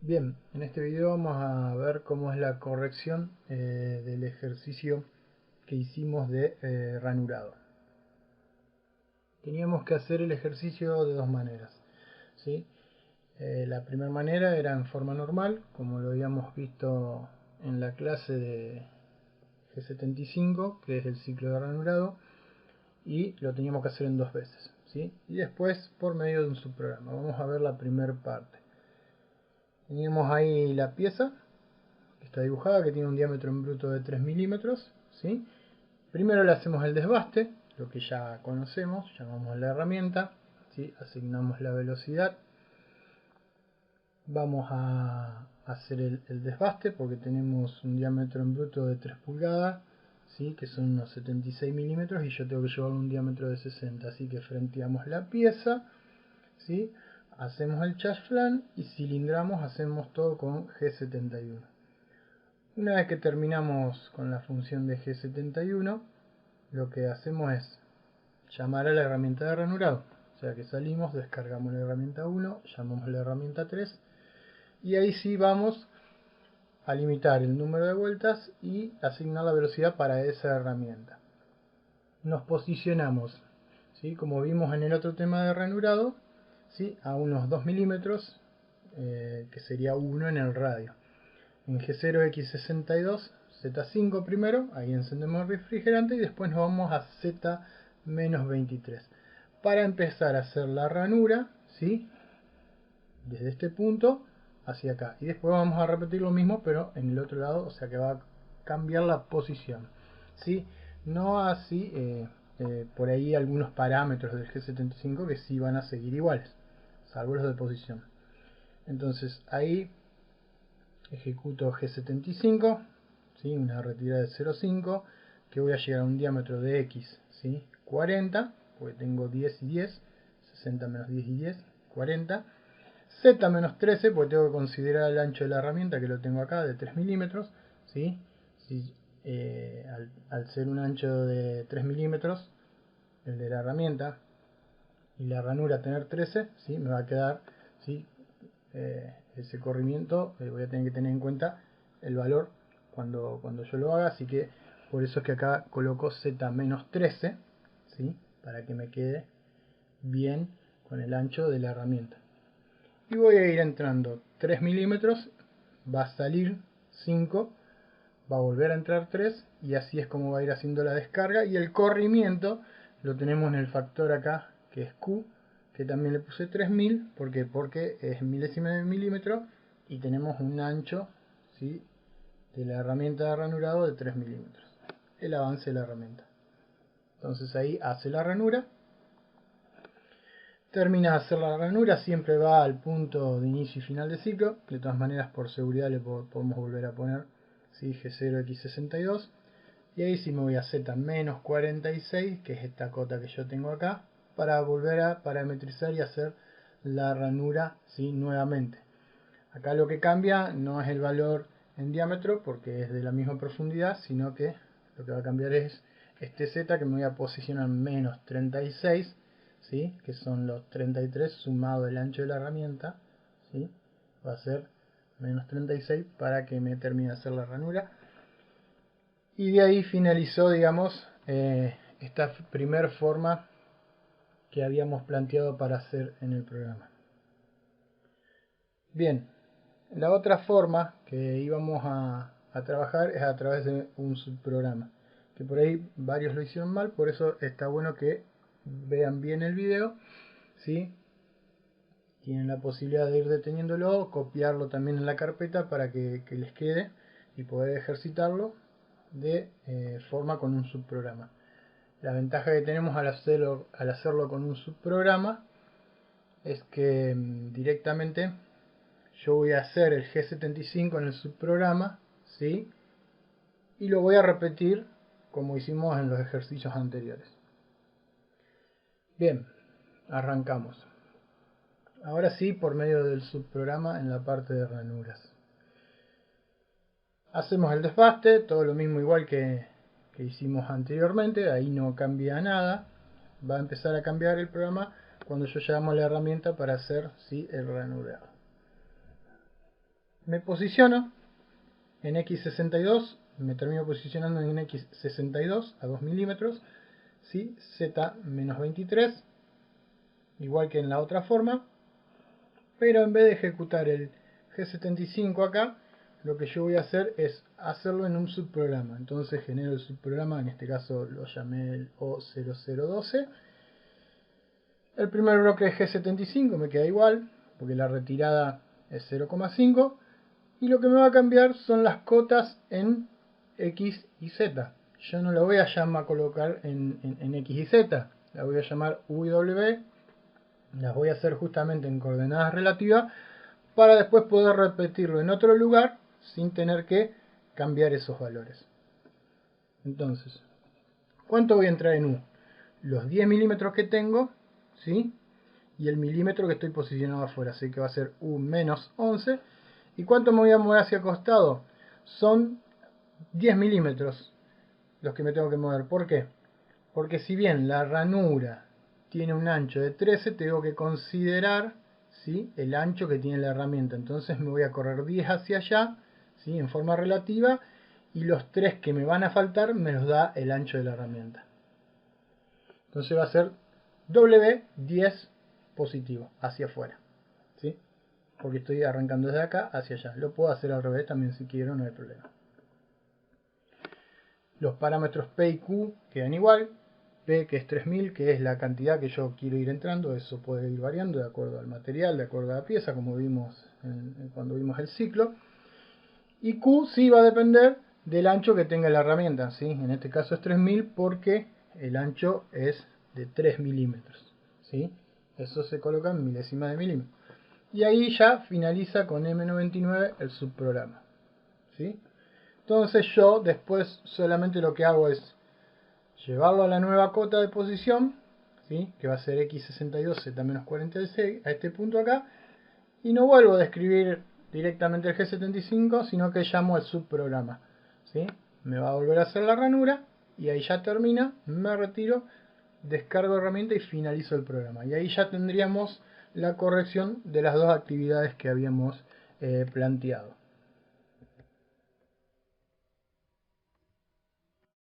Bien, en este video vamos a ver cómo es la corrección del ejercicio que hicimos de ranurado. Teníamos que hacer el ejercicio de dos maneras, ¿sí? La primera manera era en forma normal, como lo habíamos visto en la clase de G75, que es el ciclo de ranurado, y lo teníamos que hacer en dos veces, ¿sí? Y después por medio de un subprograma. Vamos a ver la primera parte. Teníamos ahí la pieza que está dibujada, que tiene un diámetro en bruto de 3 milímetros, ¿sí? Primero le hacemos el desbaste, lo que ya conocemos, llamamos la herramienta, ¿sí? Asignamos la velocidad. Vamos a hacer el desbaste porque tenemos un diámetro en bruto de 3 pulgadas, ¿sí? Que son unos 76 milímetros, y yo tengo que llevar un diámetro de 60, así que frenteamos la pieza, ¿sí? Hacemos el chaflán y cilindramos, hacemos todo con G71. Una vez que terminamos con la función de G71, lo que hacemos es llamar a la herramienta de ranurado. O sea que salimos, descargamos la herramienta 1, llamamos a la herramienta 3, y ahí sí vamos a limitar el número de vueltas y asignar la velocidad para esa herramienta. Nos posicionamos, ¿sí? Como vimos en el otro tema de ranurado, ¿sí? A unos 2 milímetros, que sería 1 en el radio. En G0X62, Z5 primero, ahí encendemos el refrigerante y después nos vamos a Z-23 para empezar a hacer la ranura, ¿sí? Desde este punto hacia acá, y después vamos a repetir lo mismo pero en el otro lado, o sea que va a cambiar la posición, ¿sí? No así por ahí algunos parámetros del G75 que sí van a seguir iguales, salvo los de posición. Entonces ahí ejecuto G75, ¿sí? Una retirada de 0,5, que voy a llegar a un diámetro de X, ¿sí? 40, porque tengo 10 y 10, 60 menos 10 y 10, 40. Z menos 13, porque tengo que considerar el ancho de la herramienta, que lo tengo acá, de 3 milímetros, ¿sí? Si, al ser un ancho de 3 milímetros, el de la herramienta, y la ranura tener 13, ¿sí? Me va a quedar, ¿sí? Ese corrimiento, voy a tener que tener en cuenta el valor cuando yo lo haga, así que por eso es que acá coloco Z menos 13, ¿sí? Para que me quede bien con el ancho de la herramienta. Y voy a ir entrando 3 milímetros, va a salir 5, va a volver a entrar 3, y así es como va a ir haciendo la descarga. Y el corrimiento lo tenemos en el factor acá, que es Q, que también le puse 3000, ¿por qué? Porque es milésima de milímetro y tenemos un ancho, ¿sí? De la herramienta de ranurado de 3 milímetros, el avance de la herramienta. Entonces ahí hace la ranura, termina de hacer la ranura, siempre va al punto de inicio y final de ciclo. De todas maneras, por seguridad le podemos volver a poner, ¿sí? G0X62, y ahí sí me voy a Z menos 46, que es esta cota que yo tengo acá, para volver a parametrizar y hacer la ranura, ¿sí? Nuevamente. Acá lo que cambia no es el valor en diámetro, porque es de la misma profundidad, sino que lo que va a cambiar es este Z, que me voy a posicionar menos 36, ¿sí? Que son los 33 sumado el ancho de la herramienta, ¿sí? Va a ser menos 36 para que me termine de hacer la ranura. Y de ahí finalizó, digamos, esta primer forma que habíamos planteado para hacer en el programa. Bien, la otra forma que íbamos a trabajar es a través de un subprograma, que por ahí varios lo hicieron mal, por eso está bueno que vean bien el video, ¿sí? Tienen la posibilidad de ir deteniéndolo, copiarlo también en la carpeta para que les quede y poder ejercitarlo de forma con un subprograma. La ventaja que tenemos al hacerlo con un subprograma es que directamente yo voy a hacer el G75 en el subprograma, ¿sí? Y lo voy a repetir como hicimos en los ejercicios anteriores. Bien, arrancamos. Ahora sí, por medio del subprograma en la parte de ranuras. Hacemos el desbaste, todo lo mismo igual que hicimos anteriormente, ahí no cambia nada. Va a empezar a cambiar el programa cuando yo llamo a la herramienta para hacer, ¿sí? El ranurado. me posiciono en X62, me termino posicionando en X62 a 2 milímetros, ¿sí? Z-23, igual que en la otra forma, pero en vez de ejecutar el G75 acá, lo que yo voy a hacer es hacerlo en un subprograma. Entonces genero el subprograma, en este caso lo llamé el O0012. El primer bloque de G75 me queda igual, porque la retirada es 0,5. Y lo que me va a cambiar son las cotas en X y Z. Yo no la voy a colocar en X y Z, la voy a llamar U y W. Las voy a hacer justamente en coordenadas relativas para después poder repetirlo en otro lugar sin tener que cambiar esos valores. Entonces, ¿cuánto voy a entrar en U? Los 10 milímetros que tengo, ¿sí? Y el milímetro que estoy posicionado afuera, así que va a ser U menos 11. ¿Y cuánto me voy a mover hacia el costado? Son 10 milímetros los que me tengo que mover. ¿Por qué? Porque si bien la ranura tiene un ancho de 13, tengo que considerar, ¿sí?, el ancho que tiene la herramienta. Entonces me voy a correr 10 hacia allá, ¿sí?, en forma relativa, y los 3 que me van a faltar me los da el ancho de la herramienta. Entonces va a ser W10 positivo, hacia afuera, ¿sí?, porque estoy arrancando desde acá hacia allá. Lo puedo hacer al revés también si quiero, no hay problema. Los parámetros P y Q quedan igual. P, que es 3000, que es la cantidad que yo quiero ir entrando, eso puede ir variando de acuerdo al material, de acuerdo a la pieza, como vimos cuando vimos el ciclo. Y Q sí va a depender del ancho que tenga la herramienta, ¿sí? En este caso es 3000 porque el ancho es de 3 milímetros, ¿sí? Eso se coloca en milésimas de milímetro. Y ahí ya finaliza con M99 el subprograma, ¿sí? Entonces yo después solamente lo que hago es llevarlo a la nueva cota de posición, ¿sí?, que va a ser X62 Z-46 a este punto acá, y no vuelvo a describir directamente el G75, sino que llamo al subprograma, ¿sí? Me va a volver a hacer la ranura y ahí ya termina, me retiro, descargo herramienta y finalizo el programa, y ahí ya tendríamos la corrección de las dos actividades que habíamos planteado.